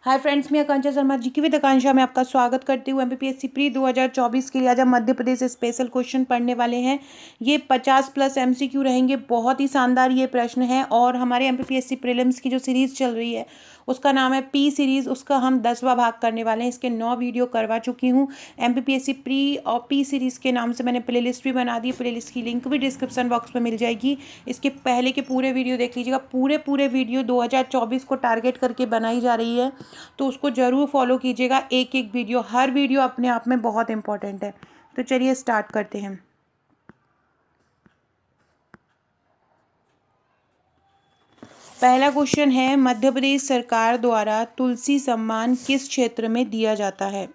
Hi friends, मैं आकांक्षा Sharma GK with आकांक्षा में आपका स्वागत करती हूँ। एमपीपीएससी प्री 2024 के लिए आज हम मध्य प्रदेश स्पेशल क्वेश्चन पढ़ने वाले हैं। ये 50 प्लस एमसीक्यू रहेंगे। बहुत ही शानदार ये प्रश्न है और हमारे एमपीपीएससी प्रीलिम्स की जो सीरीज़ चल रही है उसका नाम है पी सीरीज़। उसका हम 10वां भाग करने वाले हैं। इसके 9 वीडियो करवा चुकी हूँ। एमपीपीएससी प्री और पी सीरीज़ के नाम से मैंने प्लेलिस्ट भी बना दी। प्लेलिस्ट की लिंक भी डिस्क्रिप्शन बॉक्स में मिल जाएगी। इसके पहले के पूरे वीडियो देख लीजिएगा। पूरे वीडियो 2024 को टारगेट करके बनाई जा रही है, तो उसको ज़रूर फॉलो कीजिएगा। एक एक वीडियो, हर वीडियो अपने आप में बहुत इंपॉर्टेंट है। तो चलिए स्टार्ट करते हैं। पहला क्वेश्चन है, मध्य प्रदेश सरकार द्वारा तुलसी सम्मान किस क्षेत्र में दिया जाता है?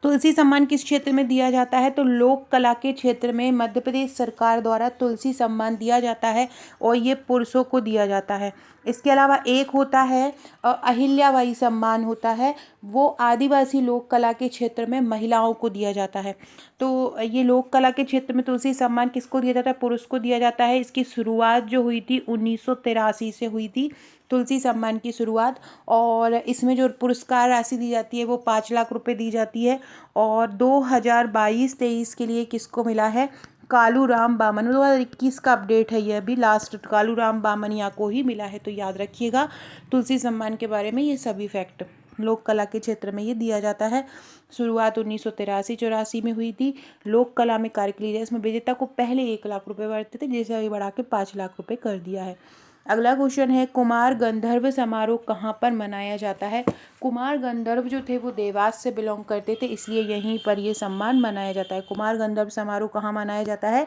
तुलसी सम्मान किस क्षेत्र में दिया जाता है? तो लोक कला के क्षेत्र में मध्य प्रदेश सरकार द्वारा तुलसी सम्मान दिया जाता है और ये पुरुषों को दिया जाता है। इसके अलावा एक होता है अहिल्याबाई सम्मान होता है, वो आदिवासी लोक कला के क्षेत्र में महिलाओं को दिया जाता है। तो ये लोक कला के क्षेत्र में तुलसी सम्मान किसको दिया जाता है? पुरुष को दिया जाता है। इसकी शुरुआत जो हुई थी 1983 से हुई थी तुलसी सम्मान की शुरुआत। और इसमें जो पुरस्कार राशि दी जाती है वो 5 लाख रुपए दी जाती है। और 2022-23 के लिए किसको मिला है? कालूराम बामन। 2021 का अपडेट है ये, अभी लास्ट कालूराम बामनिया को ही मिला है। तो याद रखिएगा तुलसी सम्मान के बारे में ये सभी फैक्ट। लोक कला के क्षेत्र में ये दिया जाता है। शुरुआत 1983-84 में हुई थी। लोक कला में कार्य के लिए इसमें विजेता को पहले 1 लाख रुपए बढ़ते थे, जैसे अभी बढ़ा के 5 लाख रुपए कर दिया है। अगला क्वेश्चन है, कुमार गंधर्व समारोह कहाँ पर मनाया जाता है? कुमार गंधर्व जो थे वो देवास से बिलोंग करते थे, इसलिए यहीं पर ये सम्मान मनाया जाता है। कुमार गंधर्व समारोह कहाँ मनाया जाता है?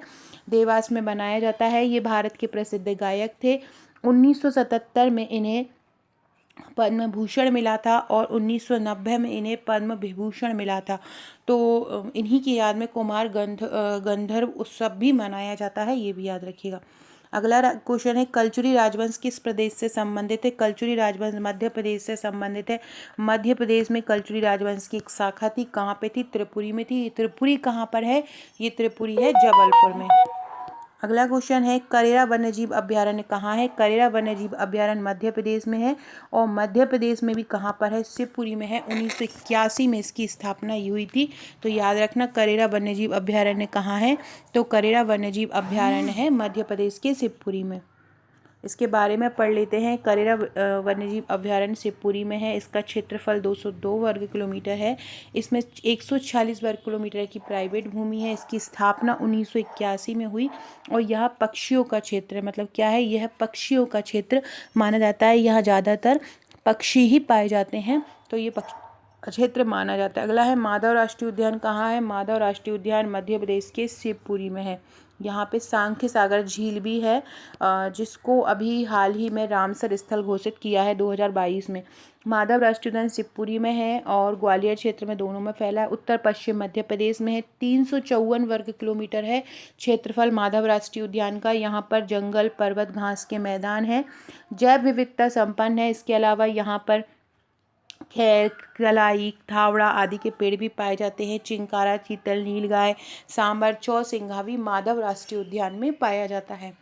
देवास में मनाया जाता है। ये भारत के प्रसिद्ध गायक थे। 1977 में इन्हें पद्म भूषण मिला था और 1990 में इन्हें पद्म विभूषण मिला था। तो इन्हीं की याद में कुमार गंधर्व उत्सव भी मनाया जाता है, ये भी याद रखिएगा। अगला क्वेश्चन है, कलचुरी राजवंश किस प्रदेश से संबंधित है? कलचुरी राजवंश मध्य प्रदेश से संबंधित है। मध्य प्रदेश में कलचुरी राजवंश की एक शाखा थी। कहाँ पे थी? त्रिपुरी में थी। ये त्रिपुरी कहाँ पर है? ये त्रिपुरी है जबलपुर में। अगला क्वेश्चन है, करेरा वन्यजीव अभयारण्य कहाँ है? करेरा वन्यजीव अभयारण्य मध्य प्रदेश में है। और मध्य प्रदेश में भी कहाँ पर है? शिवपुरी में है। 1981 में इसकी स्थापना हुई थी। तो याद रखना करेरा वन्यजीव अभयारण्य कहाँ है? तो करेरा वन्यजीव अभयारण्य है मध्य प्रदेश के शिवपुरी में। इसके बारे में पढ़ लेते हैं। करेरा वन्यजीव अभयारण्य शिवपुरी में है। इसका क्षेत्रफल 202 वर्ग किलोमीटर है। इसमें 146 वर्ग किलोमीटर की प्राइवेट भूमि है। इसकी स्थापना 1981 में हुई और यह पक्षियों का क्षेत्र है। मतलब क्या है? यह पक्षियों का क्षेत्र माना जाता है। यहाँ ज़्यादातर पक्षी ही पाए जाते हैं, तो ये क्षेत्र माना जाता है। अगला है, माधव राष्ट्रीय उद्यान कहाँ है? माधव राष्ट्रीय उद्यान मध्य प्रदेश के शिवपुरी में है। यहाँ पे सांख्य सागर झील भी है, जिसको अभी हाल ही में रामसर स्थल घोषित किया है 2022 में। माधव राष्ट्रीय उद्यान शिवपुरी में है और ग्वालियर क्षेत्र में, दोनों में फैला है। उत्तर पश्चिम मध्य प्रदेश में है। 354 वर्ग किलोमीटर है क्षेत्रफल माधव राष्ट्रीय उद्यान का। यहाँ पर जंगल, पर्वत, घास के मैदान है। जैव विविधता संपन्न है। इसके अलावा यहाँ पर खैर, कलाई, थावड़ा आदि के पेड़ भी पाए जाते हैं। चिंकारा, चीतल, नीलगाय, सांबर, चौसिंघा भी माधव राष्ट्रीय उद्यान में पाया जाता है।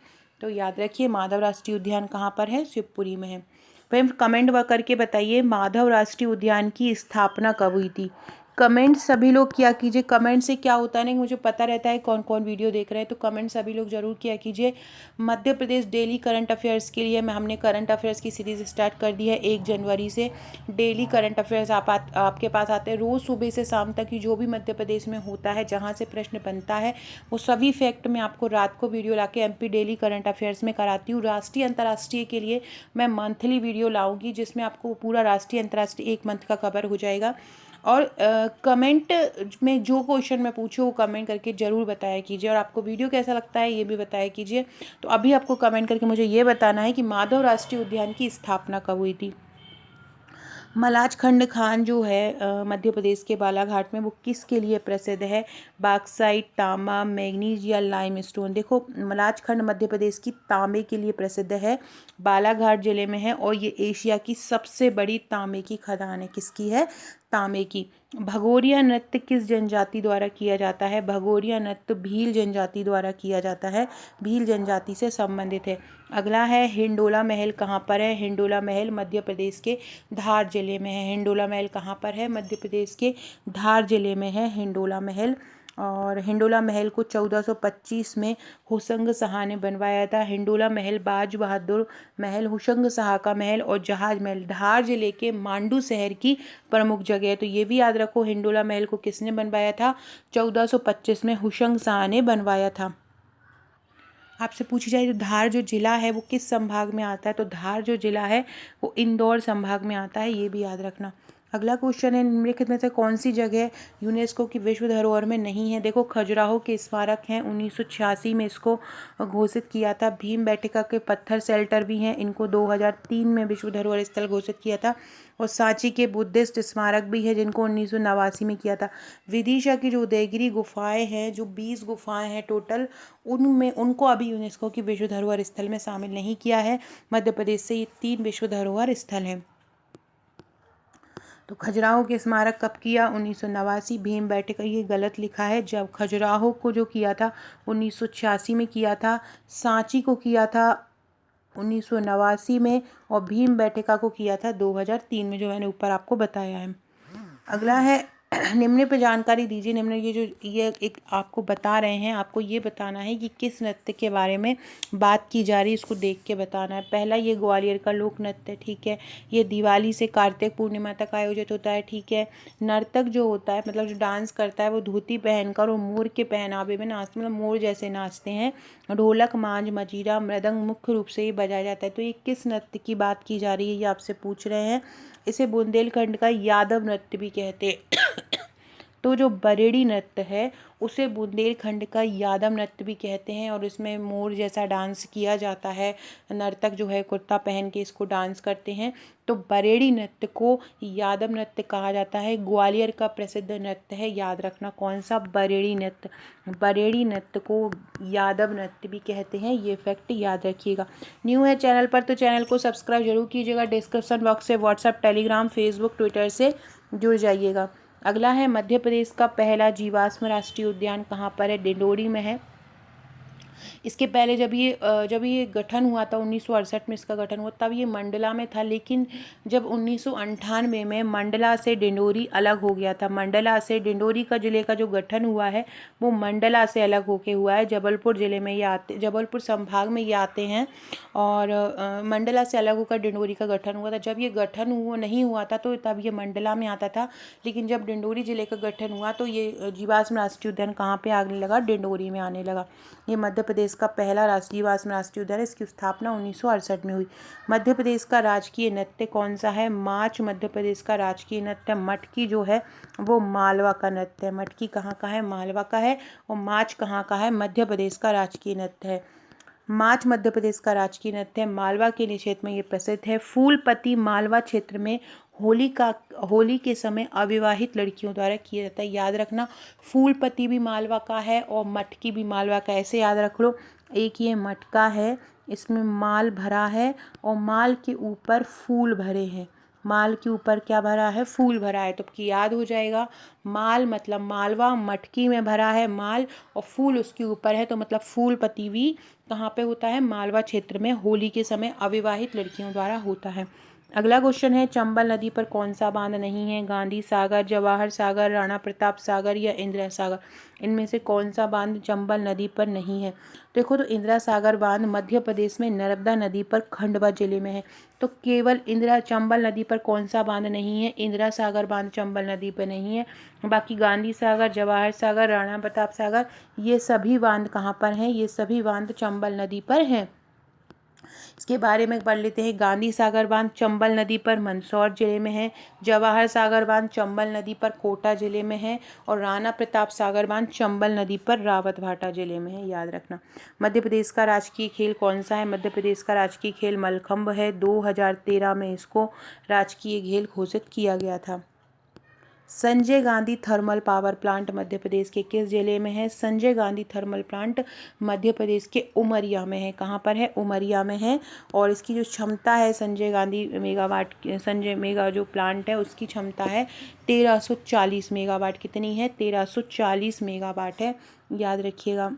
तो याद रखिए माधव राष्ट्रीय उद्यान कहाँ पर है? शिवपुरी में है। फिर कमेंट करके बताइए माधव राष्ट्रीय उद्यान की स्थापना कब हुई थी? कमेंट सभी लोग किया कीजिए। कमेंट से क्या होता है ना, मुझे पता रहता है कौन कौन वीडियो देख रहे हैं। तो कमेंट सभी लोग जरूर किया कीजिए। Madhya Pradesh daily current affairs के लिए हमने करंट अफेयर्स की सीरीज़ स्टार्ट कर दी है 1 जनवरी से। डेली करंट अफेयर्स आपके पास आते हैं रोज़ सुबह से शाम तक की। जो भी मध्य प्रदेश में होता है, जहाँ से प्रश्न बनता है, वो सभी फैक्ट मैं आपको रात को वीडियो लाके एमपी डेली करंट अफेयर्स में कराती हूँ। राष्ट्रीय अंतर्राष्ट्रीय के लिए मैं मंथली वीडियो लाऊंगी, जिसमें आपको पूरा राष्ट्रीय अंतर्राष्ट्रीय 1 मंथ का कवर हो जाएगा। और कमेंट में जो क्वेश्चन मैं पूछूँ वो कमेंट करके ज़रूर बताया कीजिए। और आपको वीडियो कैसा लगता है ये भी बताया कीजिए। तो अभी आपको कमेंट करके मुझे ये बताना है कि माधव राष्ट्रीय उद्यान की स्थापना कब हुई थी। मलाजखंड खान जो है मध्य प्रदेश के बालाघाट में, वो किसके लिए प्रसिद्ध है? बॉक्साइट, तांबा, मैग्नीज या लाइमस्टोन? देखो, मलाजखंड मध्य प्रदेश की तांबे के लिए प्रसिद्ध है, बालाघाट जिले में है। और ये एशिया की सबसे बड़ी तांबे की खदान है। किसकी है? तांबे की। भगोरिया नृत्य किस जनजाति द्वारा किया जाता है? भगोरिया नृत्य भील जनजाति द्वारा किया जाता है, भील जनजाति से संबंधित है। अगला है हिंडोला महल कहाँ पर है? हिंडोला महल मध्य प्रदेश के धार जिले में है। हिंडोला महल कहाँ पर है? मध्य प्रदेश के धार जिले में है हिंडोला महल। और हिंडोला महल को 1425 में हुसंग शाह ने बनवाया था। हिंडोला महल बाज बहादुर महल, हुसंग शाह का महल और जहाज महल धार जिले के मांडू शहर की प्रमुख जगह है। तो ये भी याद रखो, हिंडोला महल को किसने बनवाया था? 1425 में हुसंग शाह ने बनवाया था। आपसे पूछी जाए तो धार जो जिला है वो किस संभाग में आता है? तो धार जो जिला है वो इंदौर संभाग में आता है, ये भी याद रखना। अगला क्वेश्चन है, निम्नलिखित में से कौन सी जगह यूनेस्को की विश्व धरोहर में नहीं है? देखो, खजुराहो के स्मारक हैं, 1986 में इसको घोषित किया था। भीमबेटका के पत्थर शेल्टर भी हैं, इनको 2003 में विश्व धरोहर स्थल घोषित किया था। और सांची के बुद्धिस्ट स्मारक भी है, जिनको 1989 में किया था। विदिशा की जो उदयगिरी गुफाएं हैं, जो 20 गुफाएं हैं टोटल, उनमें उनको अभी यूनेस्को की विश्व धरोहर स्थल में शामिल नहीं किया है। मध्य प्रदेश से ये 3 विश्व धरोहर स्थल हैं। तो खजुराहो के स्मारक कब किया? 1989। भीमबेटका, ये गलत लिखा है, जब खजुराहो को जो किया था 1986 में किया था। सांची को किया था 1989 में और भीमबेटका को किया था 2003 में, जो मैंने ऊपर आपको बताया है। अगला है निम्न पे जानकारी दीजिए। निम्न ये एक आपको बता रहे हैं, आपको ये बताना है कि किस नृत्य के बारे में बात की जा रही है, इसको देख के बताना है। पहला, ये ग्वालियर का लोक नृत्य, ठीक है। ये दिवाली से कार्तिक पूर्णिमा तक आयोजित होता है, ठीक है। नर्तक जो होता है, मतलब जो डांस करता है, वो धोती पहनकर और मोर के पहनावे में नाचते, मतलब मोर जैसे नाचते हैं। ढोलक, मांझ, मजीरा, मृदंग मुख्य रूप से ये बजाया जाता है। तो ये किस नृत्य की बात की जा रही है, ये आपसे पूछ रहे हैं। इसे बुंदेलखंड का यादव नृत्य भी कहते हैं। तो जो बरेड़ी नृत्य है उसे बुंदेलखंड का यादव नृत्य भी कहते हैं, और इसमें मोर जैसा डांस किया जाता है। नर्तक जो है कुर्ता पहन के इसको डांस करते हैं। तो बरेड़ी नृत्य को यादव नृत्य कहा जाता है। ग्वालियर का प्रसिद्ध नृत्य है, याद रखना कौन सा? बरेड़ी नृत्य। बरेड़ी नृत्य को यादव नृत्य भी कहते हैं, ये फैक्ट याद रखिएगा। न्यू है चैनल पर तो चैनल को सब्सक्राइब जरूर कीजिएगा। डिस्क्रिप्शन बॉक्स से व्हाट्सएप, टेलीग्राम, फेसबुक, ट्विटर से जुड़ जाइएगा। अगला है, मध्य प्रदेश का पहला जीवाश्म राष्ट्रीय उद्यान कहाँ पर है? डिंडोरी में है। इसके पहले जब ये गठन हुआ था 1968 में, इसका गठन हुआ तब ये मंडला में था, लेकिन जब 1998 में मंडला से डिंडोरी अलग हो गया था। मंडला से डिंडोरी का जिले का जो गठन हुआ है वो मंडला से अलग होके हुआ है। जबलपुर जिले में ये आते, जबलपुर संभाग में ये आते हैं, और मंडला से अलग होकर डिंडोरी का गठन हुआ था। जब ये गठन नहीं हुआ था तो तब ये मंडला में आता था, लेकिन जब डिंडोरी जिले का गठन हुआ तो ये जीवाश्म राष्ट्रीय उद्यान कहाँ पे आने लगा? डिंडोरी में आने लगा। ये मध्य प्रदेश का पहला जीवाश्म राष्ट्रीय उद्यान है। इसकी स्थापना 1968 में हुई। मध्य प्रदेश का राजकीय नृत्य कौन सा है? माच मध्य प्रदेश का राजकीय नृत्य। मटकी जो है वो मालवा का नृत्य है। मटकी कहाँ का है? मालवा का है। और माच कहाँ का है? मध्य प्रदेश का राजकीय नृत्य है। माच मध्य प्रदेश का राजकीय नृत्य है। मालवा के क्षेत्र में ये प्रसिद्ध है। फूलपति मालवा क्षेत्र में होली के समय अविवाहित लड़कियों द्वारा किया जाता है, याद रखना। फूलपति भी मालवा का है और मटकी भी मालवा का, ऐसे याद रख लो। एक ये मटका है, इसमें माल भरा है और माल के ऊपर फूल भरे हैं। माल के ऊपर क्या भरा है? फूल भरा है। तो आपकी याद हो जाएगा, माल मतलब मालवा, मटकी में भरा है माल और फूल उसके ऊपर है, तो मतलब फूलपति भी कहाँ पे होता है? मालवा क्षेत्र में होली के समय अविवाहित लड़कियों द्वारा होता है। अगला क्वेश्चन है, चंबल नदी पर कौन सा बांध नहीं है? गांधी सागर, जवाहर सागर, राणा प्रताप सागर या इंदिरा सागर? इनमें से कौन सा बांध चंबल नदी पर नहीं है? देखो, तो इंदिरा सागर बांध मध्य प्रदेश में नर्मदा नदी पर खंडवा जिले में है। तो केवल चंबल नदी पर कौन सा बांध नहीं है? इंदिरा सागर बांध चंबल नदी पर नहीं है। बाकी गांधी सागर, जवाहर सागर, राणा प्रताप सागर, ये सभी बांध कहाँ पर हैं? ये सभी बांध चंबल नदी पर हैं। इसके बारे में पढ़ लेते हैं। गांधी सागर बांध चंबल नदी पर मंदसौर जिले में है। जवाहर सागर बांध चंबल नदी पर कोटा जिले में है। और राणा प्रताप सागर बांध चंबल नदी पर रावतभाटा जिले में है, याद रखना। मध्य प्रदेश का राजकीय खेल कौन सा है? मध्य प्रदेश का राजकीय खेल मलखंभ है। 2013 में इसको राजकीय खेल घोषित किया गया था। Sanjay Gandhi thermal power plant Madhya Pradesh के किस जिले में है? संजय गांधी थर्मल प्लांट मध्य प्रदेश के उमरिया में है। कहाँ पर है? उमरिया में है। और इसकी जो क्षमता है संजय गांधी मेगावाट, संजय मेगा जो प्लांट है उसकी क्षमता है 1340 मेगावाट। कितनी है? 1340 मेगावाट है, याद रखिएगा।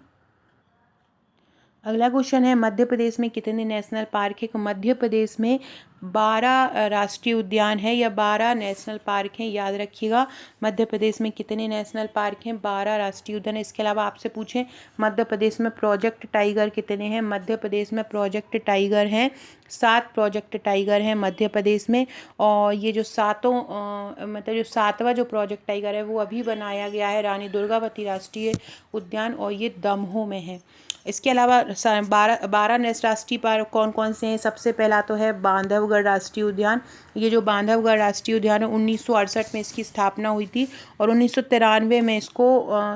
अगला क्वेश्चन है मध्य प्रदेश में कितने नेशनल पार्क है? मध्य प्रदेश में 12 राष्ट्रीय उद्यान है या 12 नेशनल पार्क हैं, याद रखिएगा। मध्य प्रदेश में कितने नेशनल पार्क हैं? 12 राष्ट्रीय उद्यान। इसके अलावा आपसे पूछें मध्य प्रदेश में प्रोजेक्ट टाइगर कितने हैं? मध्य प्रदेश में प्रोजेक्ट टाइगर हैं 7 प्रोजेक्ट टाइगर हैं मध्य प्रदेश में। और ये जो मतलब जो 7वां जो प्रोजेक्ट टाइगर है वो अभी बनाया गया है रानी दुर्गावती राष्ट्रीय उद्यान, और ये दमोह में है। इसके अलावा 12 राष्ट्रीय पार्क कौन कौन से हैं? सबसे पहला तो है बांधवगढ़ राष्ट्रीय उद्यान। ये जो बांधवगढ़ राष्ट्रीय उद्यान है 1968 में इसकी स्थापना हुई थी और 1993 में इसको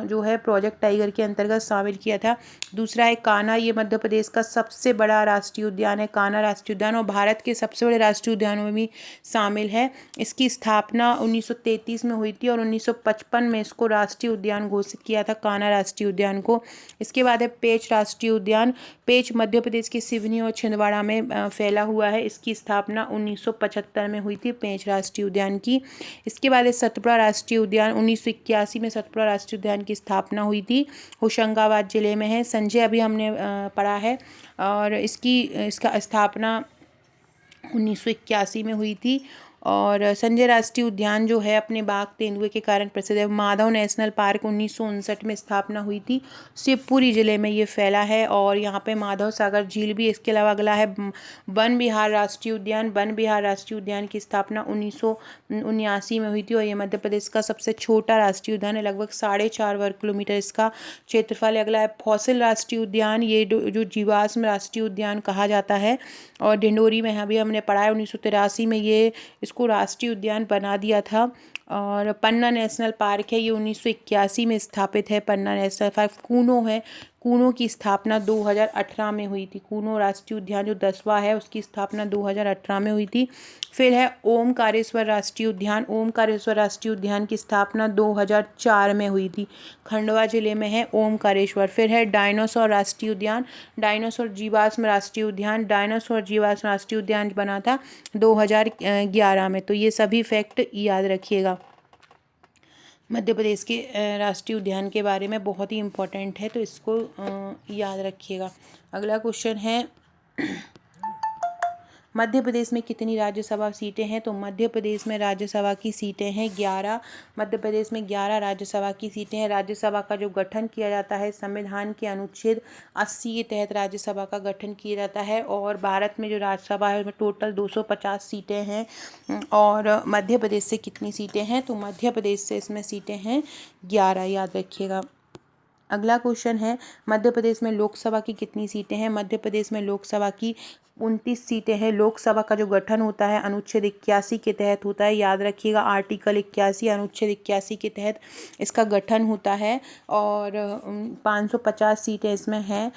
जो है प्रोजेक्ट टाइगर के अंतर्गत शामिल किया था। दूसरा है कान्हा, ये मध्य प्रदेश का सबसे बड़ा राष्ट्रीय उद्यान है, कान्हा राष्ट्रीय उद्यान, और भारत के सबसे बड़े राष्ट्रीय उद्यानों में भी शामिल है। इसकी स्थापना 1933 में हुई थी और 1955 में इसको राष्ट्रीय उद्यान घोषित किया था, कान्हा राष्ट्रीय उद्यान को। इसके बाद है पेंच राष्ट्रीय उद्यान। पेंच मध्य प्रदेश के सिवनी और छिंदवाड़ा में फैला हुआ है। इसकी स्थापना 1975 में हुई थी पेंच राष्ट्रीय उद्यान की। इसके बाद है सतपुड़ा राष्ट्रीय उद्यान। 1981 में सतपुड़ा राष्ट्रीय उद्यान की स्थापना हुई थी, होशंगाबाद जिले में है। संजय अभी हमने पढ़ा है, और इसका स्थापना 1981 में हुई थी। और संजय राष्ट्रीय उद्यान जो है अपने बाघ तेंदुए के कारण प्रसिद्ध है। माधव नेशनल पार्क 1959 में स्थापना हुई थी, शिवपुरी जिले में ये फैला है, और यहाँ पे माधव सागर झील भी। इसके अलावा अगला है वन विहार राष्ट्रीय उद्यान। वन विहार राष्ट्रीय उद्यान की स्थापना 1979 में हुई थी, और ये मध्य प्रदेश का सबसे छोटा राष्ट्रीय उद्यान है, लगभग 4.5 वर्ग किलोमीटर इसका क्षेत्रफल है। अगला है फॉसिल राष्ट्रीय उद्यान, ये जो जीवाश्म राष्ट्रीय उद्यान कहा जाता है, और डिंडोरी में अभी हमने पढ़ा है 1983 में ये इसको राष्ट्रीय उद्यान बना दिया था। और पन्ना नेशनल पार्क है, ये 1981 में स्थापित है। पन्ना नेशनल पार्क कूनो है, कूनो की स्थापना 2018 में हुई थी। कूनो राष्ट्रीय उद्यान जो 10वां है उसकी स्थापना 2018 में हुई थी। फिर है ओमकारेश्वर राष्ट्रीय उद्यान। ओमकारेश्वर राष्ट्रीय उद्यान की स्थापना 2004 में हुई थी, खंडवा जिले में है ओमकारेश्वर। फिर है डायनासोर राष्ट्रीय उद्यान। डायनासोर जीवाश्म राष्ट्रीय उद्यान। डायनासोर जीवाश्म राष्ट्रीय उद्यान बना था 2011 में। तो ये सभी फैक्ट याद रखिएगा मध्य प्रदेश के राष्ट्रीय उद्यान के बारे में, बहुत ही इम्पोर्टेंट है, तो इसको याद रखिएगा। अगला क्वेश्चन है मध्य प्रदेश में कितनी राज्यसभा सीटें हैं? तो मध्य प्रदेश में राज्यसभा की सीटें हैं 11। मध्य प्रदेश में 11 राज्यसभा की सीटें हैं। राज्यसभा का जो गठन किया जाता है संविधान के अनुच्छेद 80 के तहत राज्यसभा का गठन किया जाता है, और भारत में जो राज्यसभा है उसमें टोटल 250 सीटें हैं। और मध्य प्रदेश से कितनी सीटें हैं? तो मध्य प्रदेश से इसमें सीटें हैं 11, याद रखिएगा। अगला क्वेश्चन है मध्य प्रदेश में लोकसभा की कितनी सीटें हैं? मध्य प्रदेश में लोकसभा की 29 सीटें हैं। लोकसभा का जो गठन होता है अनुच्छेद 81 के तहत होता है, याद रखिएगा। आर्टिकल 81 अनुच्छेद 81 के तहत इसका गठन होता है, और 550 सीटें इसमें हैं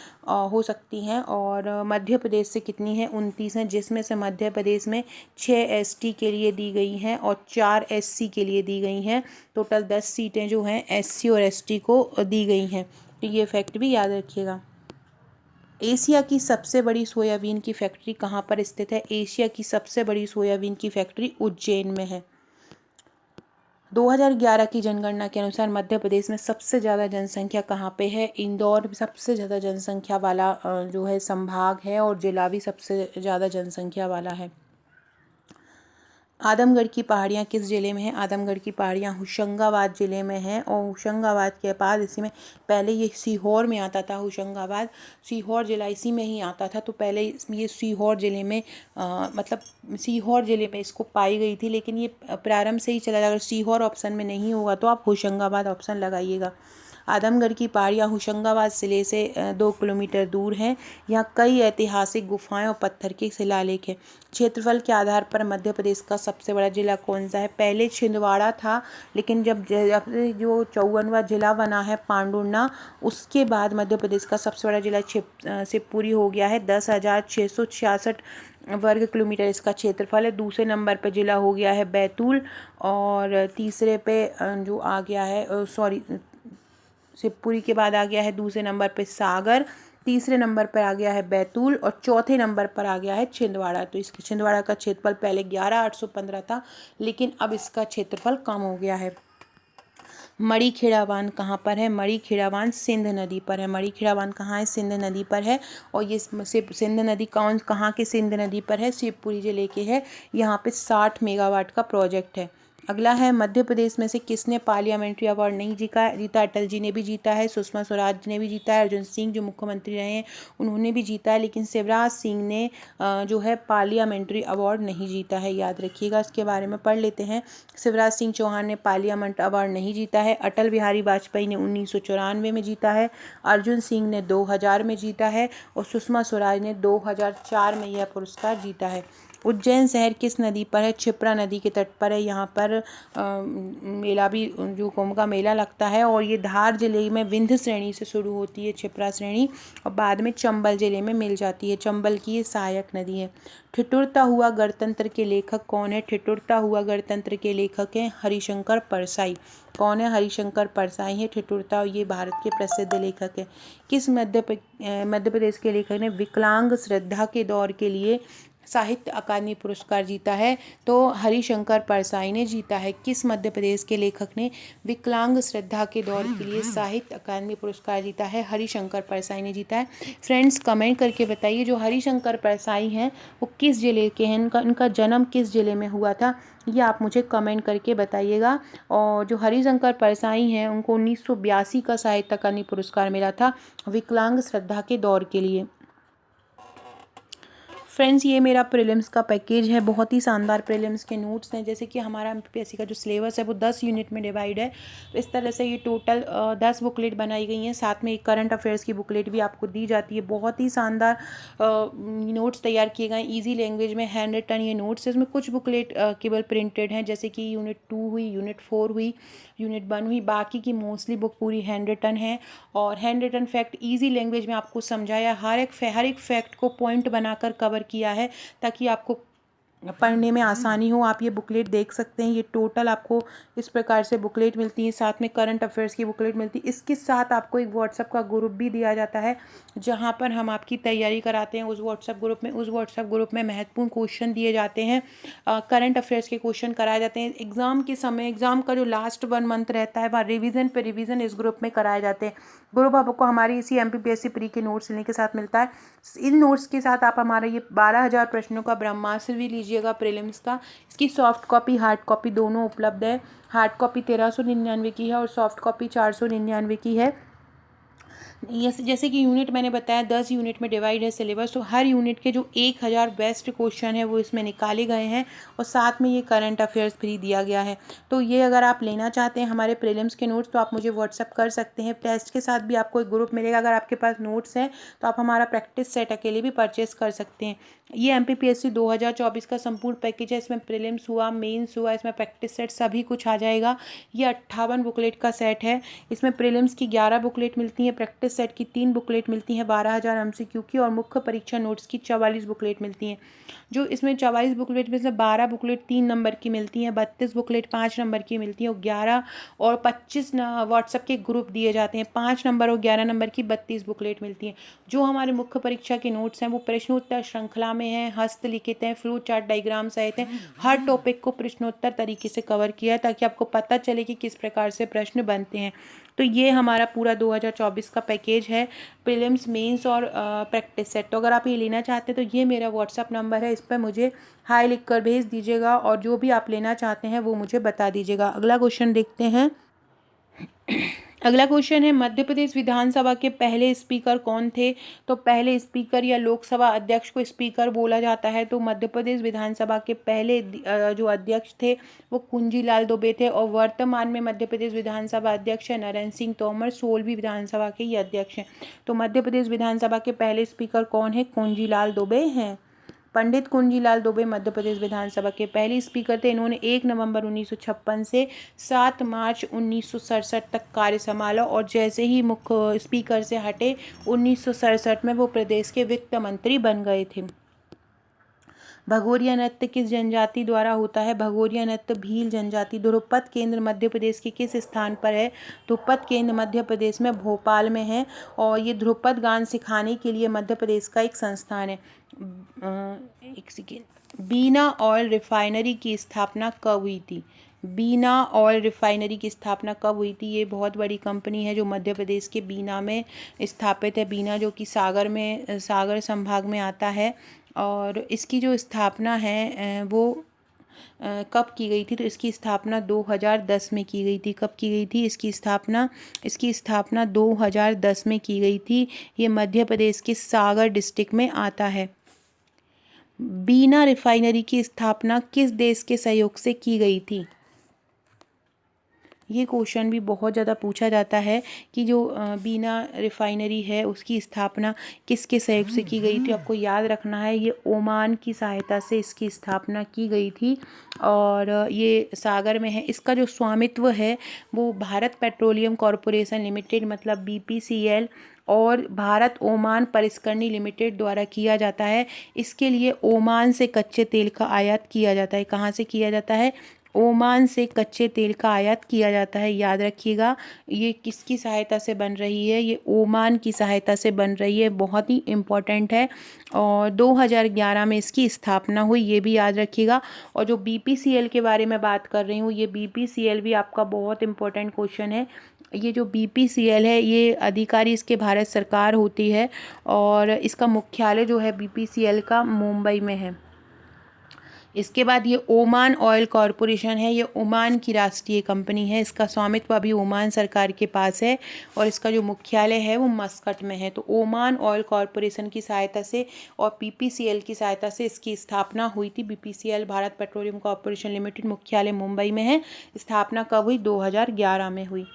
हो सकती हैं। और मध्य प्रदेश से कितनी है? 29 हैं, जिसमें से मध्य प्रदेश में 6 एसटी के लिए दी गई हैं और 4 एससी के लिए दी गई हैं। टोटल 10 सीटें जो हैं एससी और एसटी को दी गई हैं, तो ये फैक्ट भी याद रखिएगा। एशिया की सबसे बड़ी सोयाबीन की फैक्ट्री कहाँ पर स्थित है? एशिया की सबसे बड़ी सोयाबीन की फैक्ट्री उज्जैन में है। 2011 की जनगणना के अनुसार मध्य प्रदेश में सबसे ज़्यादा जनसंख्या कहाँ पे है? इंदौर सबसे ज़्यादा जनसंख्या वाला जो है संभाग है, और जिला भी सबसे ज़्यादा जनसंख्या वाला है। आदमगढ़ की पहाड़ियाँ किस ज़िले में हैं? आदमगढ़ की पहाड़ियाँ होशंगाबाद ज़िले में हैं, और होशंगाबाद के बाद इसी में पहले ये सीहोर में आता था। होशंगाबाद सीहोर ज़िला इसी में ही आता था, तो पहले ये सीहोर ज़िले में मतलब सीहोर ज़िले में इसको पाई गई थी, लेकिन ये प्रारंभ से ही चला जाएगा। अगर सीहोर ऑप्शन में नहीं होगा तो आप होशंगाबाद ऑप्शन लगाइएगा। आदमगढ़ की पहाड़ियाँ होशंगाबाद ज़िले से 2 किलोमीटर दूर हैं। यहाँ कई ऐतिहासिक गुफाएं और पत्थर के शिलालेख हैं। क्षेत्रफल के आधार पर मध्य प्रदेश का सबसे बड़ा जिला कौन सा है? पहले छिंदवाड़ा था, लेकिन जब जो 54वां जिला बना है पांडुर्ना, उसके बाद मध्य प्रदेश का सबसे बड़ा जिला शिवपुरी हो गया है। 10,666 वर्ग किलोमीटर इसका क्षेत्रफल है। दूसरे नंबर पर जिला हो गया है बैतूल, और तीसरे पे जो आ गया है शिवपुरी के बाद आ गया है दूसरे नंबर पे सागर, तीसरे नंबर पर आ गया है बैतूल, और चौथे नंबर पर आ गया है छिंदवाड़ा। तो इसके छिंदवाड़ा का क्षेत्रफल पहले 11,815 था, लेकिन अब इसका क्षेत्रफल कम हो गया है। मड़ीखेड़ा बांध कहाँ पर है? मड़ीखेड़ा बांध सिंध नदी पर है। मड़ीखेड़ा बांध कहाँ है? सिंध नदी पर है। और ये सिंध नदी कहाँ के सिंध नदी पर है? शिवपुरी जिले के है। यहाँ पे 60 मेगावाट का प्रोजेक्ट है। अगला है, मध्य प्रदेश में से किसने पार्लियामेंट्री अवार्ड नहीं जीता? अटल जी ने भी जीता है, सुषमा स्वराज ने भी जीता है, अर्जुन सिंह जो मुख्यमंत्री रहे हैं उन्होंने भी जीता है, लेकिन शिवराज सिंह ने जो है पार्लियामेंट्री अवार्ड नहीं जीता है। याद रखिएगा, इसके बारे में पढ़ लेते हैं। शिवराज सिंह चौहान ने पार्लियामेंट अवार्ड नहीं जीता है। अटल बिहारी वाजपेयी ने 1994 में जीता है, अर्जुन सिंह ने 2000 में जीता है, और सुषमा स्वराज ने 2004 में यह पुरस्कार जीता है। उज्जैन शहर किस नदी पर है? क्षिप्रा नदी के तट पर है। यहाँ पर मेला भी, जो कुंभ का मेला लगता है, और ये धार जिले में विंध्य श्रेणी से शुरू होती है, क्षिप्रा श्रेणी, और बाद में चंबल जिले में मिल जाती है। चंबल की ये सहायक नदी है। ठिठुरता हुआ गणतंत्र के लेखक कौन है? ठिठुरता हुआ गणतंत्र के लेखक हैं हरिशंकर परसाई। कौन है? हरिशंकर परसाई है ठिठुरता, ये भारत के प्रसिद्ध लेखक है। किस मध्य प्रदेश के लेखक ने विकलांग श्रद्धा के दौर के लिए साहित्य अकादमी पुरस्कार जीता है? तो हरिशंकर परसाई ने जीता है। किस मध्य प्रदेश के लेखक ने विकलांग श्रद्धा के दौर के लिए साहित्य अकादमी पुरस्कार जीता है? हरिशंकर परसाई ने जीता है। फ्रेंड्स, कमेंट करके बताइए जो हरिशंकर परसाई हैं वो किस जिले के हैं, इनका जन्म किस जिले में हुआ था, ये आप मुझे कमेंट करके बताइएगा। और जो हरिशंकर परसाई हैं उनको 1982 का साहित्य अकादमी पुरस्कार मिला था विकलांग श्रद्धा के दौर के लिए। फ्रेंड्स, ये मेरा प्रीलिम्स का पैकेज है। बहुत ही शानदार प्रीलिम्स के नोट्स हैं। जैसे कि हमारा एमपीएससी का जो सिलेबस है वो 10 यूनिट में डिवाइड है। इस तरह से ये टोटल 10 बुकलेट बनाई गई हैं। साथ में एक करंट अफेयर्स की बुकलेट भी आपको दी जाती है। बहुत ही शानदार नोट्स तैयार किए गए, ईजी लैंग्वेज में, हैंड रिटन ये नोट्स। इसमें कुछ बुकलेट केवल प्रिंटेड हैं, जैसे कि यूनिट 2 हुई, यूनिट 4 हुई, यूनिट 1 हुई। बाकी की मोस्टली बुक पूरी हैंड रिटन है, और hand written fact easy language में आपको समझाया, हर एक फैक्ट को पॉइंट बनाकर कवर किया है, ताकि आपको पढ़ने में आसानी हो। आप ये बुकलेट देख सकते हैं। ये टोटल आपको इस प्रकार से बुकलेट मिलती है। साथ में करंट अफेयर्स की बुकलेट मिलती है। इसके साथ आपको एक व्हाट्सएप का ग्रुप भी दिया जाता है, जहाँ पर हम आपकी तैयारी कराते हैं। उस व्हाट्सएप ग्रुप में महत्वपूर्ण क्वेश्चन दिए जाते हैं, करंट अफेयर्स के क्वेश्चन कराए जाते हैं। एग्ज़ाम के समय, एग्ज़ाम का जो लास्ट 1 मंथ रहता है, वहाँ रिवीजन इस ग्रुप में कराए जाते हैं। ग्रुप आपको हमारी इसी एमपीपीएससी प्री के नोट्स लेने के साथ मिलता है। इन नोट्स के साथ आप हमारा ये 12,000 प्रश्नों का ब्रह्मास्त्र भी लीजिएगा प्रीलिम्स का। इसकी सॉफ्ट कॉपी, हार्ड कॉपी दोनों उपलब्ध है। हार्ड कॉपी 1399 की है और सॉफ्ट कॉपी 499 की है। जैसे कि यूनिट मैंने बताया 10 यूनिट में डिवाइड है सिलेबस, तो हर यूनिट के जो 1000 बेस्ट क्वेश्चन है वो इसमें निकाले गए हैं, और साथ में ये करंट अफेयर्स फ्री दिया गया है। तो ये अगर आप लेना चाहते हैं हमारे प्रीलिम्स के नोट्स, तो आप मुझे व्हाट्सअप कर सकते हैं। टेस्ट के साथ भी आपको एक ग्रुप मिलेगा। अगर आपके पास नोट्स हैं तो आप हमारा प्रैक्टिस सेट अकेले भी परचेस कर सकते हैं। ये एमपीपीएससी 2024 का संपूर्ण पैकेज है। इसमें प्रीलिम्स हुआ, मेंस हुआ, इसमें प्रैक्टिस सेट सभी कुछ आ जाएगा। ये 58 बुकलेट का सेट है। इसमें प्रीलिम्स की 11 बुकलेट मिलती हैं, प्रैक्टिस सेट की 3 बुकलेट मिलती हैं 12,000 एमसीक्यू की, और मुख्य परीक्षा नोट्स की 44 बुकलेट मिलती हैं। जो इसमें 44 बुकलेट में से 12 बुकलेट 3 नंबर की मिलती हैं, 32 बुकलेट 5 नंबर की मिलती हैं, और 11 और 25 व्हाट्सएप के ग्रुप दिए जाते हैं। 5 नंबर और 11 नंबर की 32 बुकलेट मिलती हैं। जो हमारे मुख्य परीक्षा के नोट्स हैं वो प्रश्नोत्तर श्रृंखला में हैं, हस्तलिखित हैं, फ्लो चार्ट डायग्राम सहित हैं। हर टॉपिक को प्रश्नोत्तर तरीके से कवर किया है, ताकि आपको पता चले कि किस प्रकार से प्रश्न बनते हैं। तो ये हमारा पूरा 2024 का पैकेज है, प्रीलिम्स, मेंस और प्रैक्टिस सेट। तो अगर आप ये लेना चाहते हैं तो ये मेरा व्हाट्सअप नंबर है, इस पर मुझे हाय लिख कर भेज दीजिएगा, और जो भी आप लेना चाहते हैं वो मुझे बता दीजिएगा। अगला क्वेश्चन देखते हैं। अगला क्वेश्चन है, मध्य प्रदेश विधानसभा के पहले स्पीकर कौन थे? तो पहले स्पीकर या लोकसभा अध्यक्ष को स्पीकर बोला जाता है। तो मध्य प्रदेश विधानसभा के पहले जो अध्यक्ष थे वो कुंजीलाल दुबे थे, और वर्तमान में मध्य प्रदेश विधानसभा अध्यक्ष है नरेंद्र सिंह तोमर, 16वीं विधानसभा के ये अध्यक्ष हैं। तो मध्य प्रदेश विधानसभा के पहले स्पीकर कौन है? कुंजीलाल दुबे हैं। पंडित कुंजीलाल दुबे मध्य प्रदेश विधानसभा के पहले स्पीकर थे। इन्होंने 1 नवंबर 1956 से 7 मार्च 1967 तक कार्य संभाला, और जैसे ही मुख्य स्पीकर से हटे 1967 में वो प्रदेश के वित्त मंत्री बन गए थे। भगोरिया नृत्य किस जनजाति द्वारा होता है? भगोरिया नृत्य भील जनजाति। ध्रुपद केंद्र मध्य प्रदेश के किस स्थान पर है? ध्रुपद केंद्र मध्य प्रदेश में भोपाल में है, और ये ध्रुपद गान सिखाने के लिए मध्य प्रदेश का एक संस्थान है। एक सेकेंड। बीना ऑयल रिफाइनरी की स्थापना कब हुई थी? बीना ऑयल रिफाइनरी की स्थापना कब हुई थी? ये बहुत बड़ी कंपनी है जो मध्य प्रदेश के बीना में स्थापित है। बीना जो कि सागर संभाग में आता है, और इसकी जो स्थापना है वो कब की गई थी? तो इसकी स्थापना 2010 में की गई थी। कब की गई थी इसकी स्थापना? इसकी स्थापना 2010 में की गई थी। ये मध्य प्रदेश के सागर डिस्ट्रिक्ट में आता है। बीना रिफाइनरी की स्थापना किस देश के सहयोग से की गई थी? ये क्वेश्चन भी बहुत ज़्यादा पूछा जाता है कि जो बीना रिफाइनरी है उसकी स्थापना किसके सहयोग से की गई थी। आपको याद रखना है, ये ओमान की सहायता से इसकी स्थापना की गई थी, और ये सागर में है। इसका जो स्वामित्व है वो भारत पेट्रोलियम कॉरपोरेशन लिमिटेड मतलब BPCL और भारत ओमान परिष्करणी लिमिटेड द्वारा किया जाता है। इसके लिए ओमान से कच्चे तेल का आयात किया जाता है। कहाँ से किया जाता है? ओमान से कच्चे तेल का आयात किया जाता है। याद रखिएगा, ये किसकी सहायता से बन रही है? ये ओमान की सहायता से बन रही है। बहुत ही इम्पोर्टेंट है, और 2011 में इसकी स्थापना हुई, ये भी याद रखिएगा। और जो BPCL के बारे में बात कर रही हूँ, ये BPCL भी आपका बहुत इम्पोर्टेंट क्वेश्चन है। ये जो BPCL है ये अधिकारी इसके भारत सरकार होती है, और इसका मुख्यालय जो है BPCL का मुंबई में है। इसके बाद ये ओमान ऑयल कॉरपोरेशन है। ये ओमान की राष्ट्रीय कंपनी है। इसका स्वामित्व अभी ओमान सरकार के पास है, और इसका जो मुख्यालय है वो मस्कट में है। तो ओमान ऑयल कॉरपोरेशन की सहायता से और BPCL की सहायता से इसकी स्थापना हुई थी। BPCL Bharat petroleum corporation limited, मुख्यालय मुंबई में है। स्थापना कब हुई? 2011 में हुई।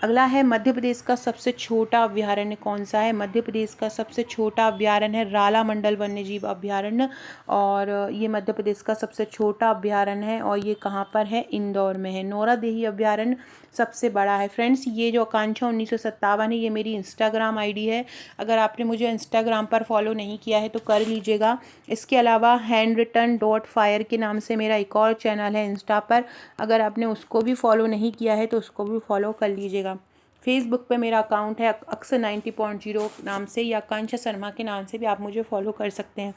अगला है, मध्य प्रदेश का सबसे छोटा अभयारण्य कौन सा है? मध्य प्रदेश का सबसे छोटा अभयारण्य है राला मंडल वन्यजीव अभयारण्य, और ये मध्य प्रदेश का सबसे छोटा अभयारण्य है, और ये कहाँ पर है? इंदौर में है। नौरादेही अभयारण्य सबसे बड़ा है। फ्रेंड्स, ये जो आकांक्षा 1957 है ये मेरी इंस्टाग्राम ID है। अगर आपने मुझे इंस्टाग्राम पर फॉलो नहीं किया है तो कर लीजिएगा। इसके अलावा handwritten.fire के नाम से मेरा एक और चैनल है इंस्टा पर, अगर आपने उसको भी फॉलो नहीं किया है तो उसको भी फॉलो कर लीजिएगा। फेसबुक पे मेरा अकाउंट है अक्सर 90.0 नाम से, या आकांक्षा शर्मा के नाम से भी आप मुझे फॉलो कर सकते हैं।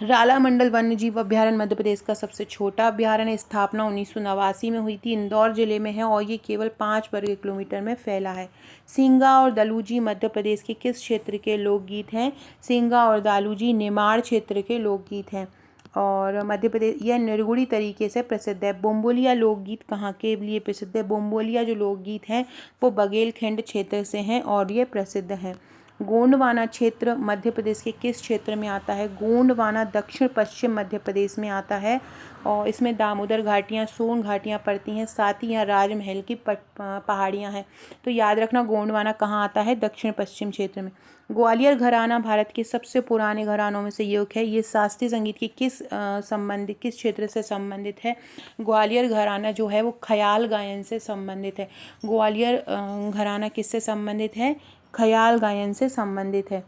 राला मंडल वन्यजीव अभयारण्य मध्य प्रदेश का सबसे छोटा अभयारण्य। स्थापना 1989 में हुई थी। इंदौर जिले में है, और ये केवल 5 वर्ग किलोमीटर में फैला है। सिंगा और दालूजी मध्य प्रदेश के किस क्षेत्र के लोकगीत हैं? सिंगा और दालूजी निमाड़ क्षेत्र के लोकगीत हैं, और मध्य प्रदेश यह निर्गुणी तरीके से प्रसिद्ध है। बोम्बोलिया लोकगीत कहाँ के लिए प्रसिद्ध है? बोम्बोलिया जो लोकगीत हैं वो बघेलखंड क्षेत्र से हैं, और ये प्रसिद्ध हैं। गोंडवाना क्षेत्र मध्य प्रदेश के किस क्षेत्र में आता है? गोंडवाना दक्षिण पश्चिम मध्य प्रदेश में आता है, और इसमें दामोदर घाटियाँ, सोन घाटियाँ पड़ती हैं, साथ ही यहाँ राजमहल की पहाड़ियाँ हैं। तो याद रखना, गोंडवाना कहाँ आता है? दक्षिण पश्चिम क्षेत्र में। ग्वालियर घराना भारत के सबसे पुराने घरानों में से एक है। ये शास्त्रीय संगीत के किस क्षेत्र से संबंधित है? ग्वालियर घराना जो है वो ख्याल गायन से संबंधित है। ग्वालियर घराना किससे संबंधित है? ख्याल गायन से संबंधित है,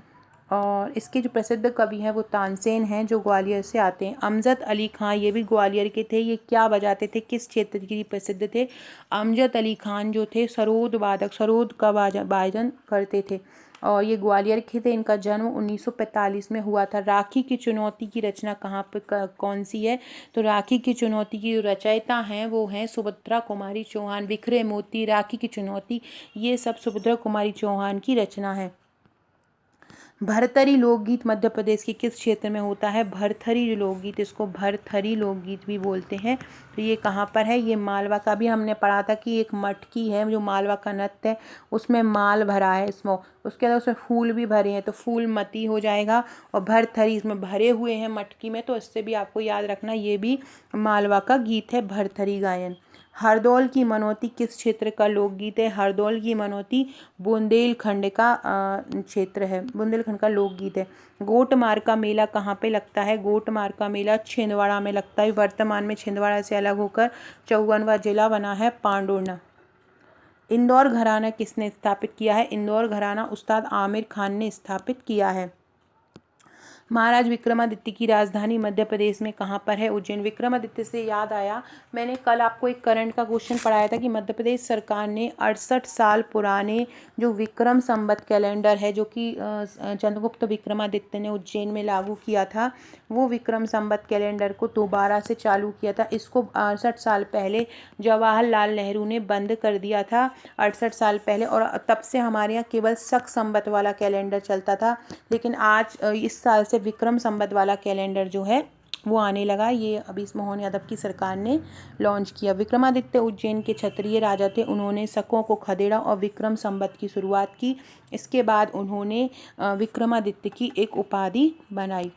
और इसके जो प्रसिद्ध कवि हैं वो तानसेन हैं जो ग्वालियर से आते हैं। अमजद अली खां ये भी ग्वालियर के थे। ये क्या बजाते थे? किस क्षेत्र के लिए प्रसिद्ध थे? अमजद अली खान जो थे सरोद वादक, सरोद का वादन करते थे, और ये ग्वालियर के थे। इनका जन्म 1945 में हुआ था। राखी की चुनौती की रचना कहाँ पर कौन सी है? तो राखी की चुनौती की जो रचयिता हैं वो हैं सुभद्रा कुमारी चौहान। बिखरे मोती, राखी की चुनौती, ये सब सुभद्रा कुमारी चौहान की रचना है। भरथरी लोकगीत मध्य प्रदेश के किस क्षेत्र में होता है? भरथरी जो लोकगीत, इसको भरथरी लोकगीत भी बोलते हैं। तो ये कहाँ पर है? ये मालवा का। भी हमने पढ़ा था कि एक मटकी है जो मालवा का नृत्य है, उसमें माल भरा है इसमें, उसके अंदर उसमें फूल भी भरे हैं, तो फूलमती हो जाएगा। और भरथरी इसमें भरे हुए हैं मटकी में, तो इससे भी आपको याद रखना ये भी मालवा का गीत है, भरथरी गायन। हरदौल की मनौती किस क्षेत्र का लोकगीत है? हरदौल की मनौती बुंदेलखंड का क्षेत्र है, बुंदेलखंड का लोकगीत है। गोटमार का मेला कहाँ पे लगता है? गोटमार का मेला छिंदवाड़ा में लगता है। वर्तमान में छिंदवाड़ा से अलग होकर 54वां जिला बना है पांडुर्णा। इंदौर घराना किसने स्थापित किया है? इंदौर घराना उस्ताद आमिर खान ने स्थापित किया है। महाराज विक्रमादित्य की राजधानी मध्य प्रदेश में कहाँ पर है? उज्जैन। विक्रमादित्य से याद आया, मैंने कल आपको एक करंट का क्वेश्चन पढ़ाया था कि मध्य प्रदेश सरकार ने 68 साल पुराने जो विक्रम संवत कैलेंडर है, जो कि चंद्रगुप्त विक्रमादित्य ने उज्जैन में लागू किया था, वो विक्रम संवत कैलेंडर को दोबारा से चालू किया था। इसको 68 साल पहले जवाहरलाल नेहरू ने बंद कर दिया था, 68 साल पहले, और तब से हमारे यहाँ केवल शक संवत वाला कैलेंडर चलता था। लेकिन आज इस साल से विक्रम संवत वाला कैलेंडर जो है वो आने लगा। ये अभी इस मोहन यादव की सरकार ने लॉन्च किया। विक्रमादित्य उज्जैन के क्षत्रिय राजा थे। उन्होंने शकों को खदेड़ा और विक्रम संवत की शुरुआत की। इसके बाद उन्होंने विक्रमादित्य की एक उपाधि बनाई।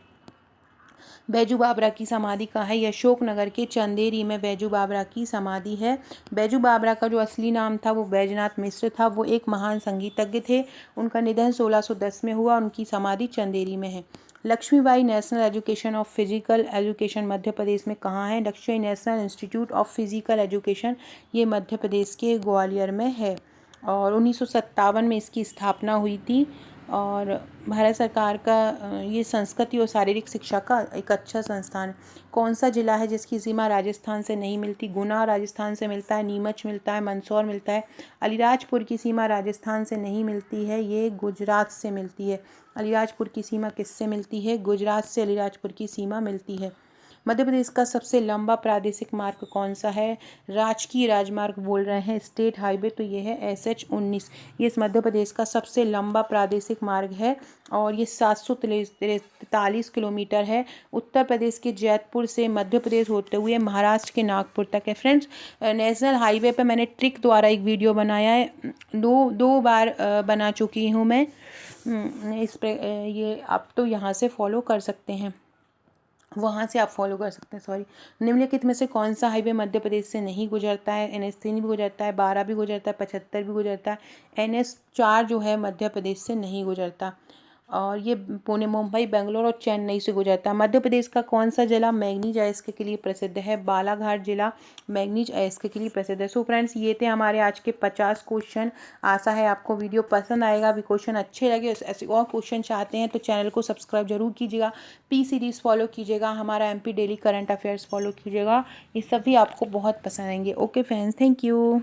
बैजू बावरा की समाधि कहाँ है? अशोकनगर के चंदेरी में बैजू बावरा की समाधि है। बैजू बावरा का जो असली नाम था वो बैजनाथ मिश्र था। वो एक महान संगीतज्ञ थे। उनका निधन 1610 में हुआ। उनकी समाधि चंदेरी में है। Lakshmibai national education of physical education Madhya Pradesh में कहाँ है? Lakshmi national institute of physical education, ये मध्य प्रदेश के ग्वालियर में है। और 1957 में इसकी स्थापना हुई थी। और भारत सरकार का ये संस्कृति और शारीरिक शिक्षा का एक अच्छा संस्थान है। कौन सा जिला है जिसकी सीमा राजस्थान से नहीं मिलती? गुना राजस्थान से मिलता है, नीमच मिलता है, मंदसौर मिलता है। अलीराजपुर की सीमा राजस्थान से नहीं मिलती है, ये गुजरात से मिलती है। अलीराजपुर की सीमा किससे मिलती है? गुजरात से अलीराजपुर की सीमा मिलती है। मध्य प्रदेश का सबसे लंबा प्रादेशिक मार्ग कौन सा है? राजकीय राजमार्ग बोल रहे हैं, स्टेट हाईवे, तो ये है SH19। ये इस मध्य प्रदेश का सबसे लंबा प्रादेशिक मार्ग है और ये 743 किलोमीटर है। उत्तर प्रदेश के जैतपुर से मध्य प्रदेश होते हुए महाराष्ट्र के नागपुर तक है। फ्रेंड्स, नेशनल हाईवे पे मैंने ट्रिक द्वारा एक वीडियो बनाया है, दो बार बना चुकी हूँ मैं। इस पे ये आप तो यहाँ से फॉलो कर सकते हैं, वहाँ से आप फॉलो कर सकते हैं। सॉरी, निम्नलिखित में से कौन सा हाईवे मध्य प्रदेश से नहीं गुजरता है? NH3 भी गुजरता है, 12 भी गुजरता है, 75 भी गुजरता है। NH4 जो है मध्य प्रदेश से नहीं गुजरता। और ये पुणे, मुंबई, बेंगलोर और चेन्नई से गुजरता है। मध्य प्रदेश का कौन सा जिला मैंगनीज अयस्क के लिए प्रसिद्ध है? बालाघाट जिला मैंगनीज अयस्क के लिए प्रसिद्ध है। सो फ्रेंड्स, ये थे हमारे आज के 50 क्वेश्चन। आशा है आपको वीडियो पसंद आएगा। अभी क्वेश्चन अच्छे लगे, ऐसे और क्वेश्चन चाहते हैं तो चैनल को सब्सक्राइब जरूर कीजिएगा। P सीरीज़ फॉलो कीजिएगा, हमारा MP daily current affairs follow कीजिएगा। ये सभी आपको बहुत पसंद आएंगे। Okay friends, thank you.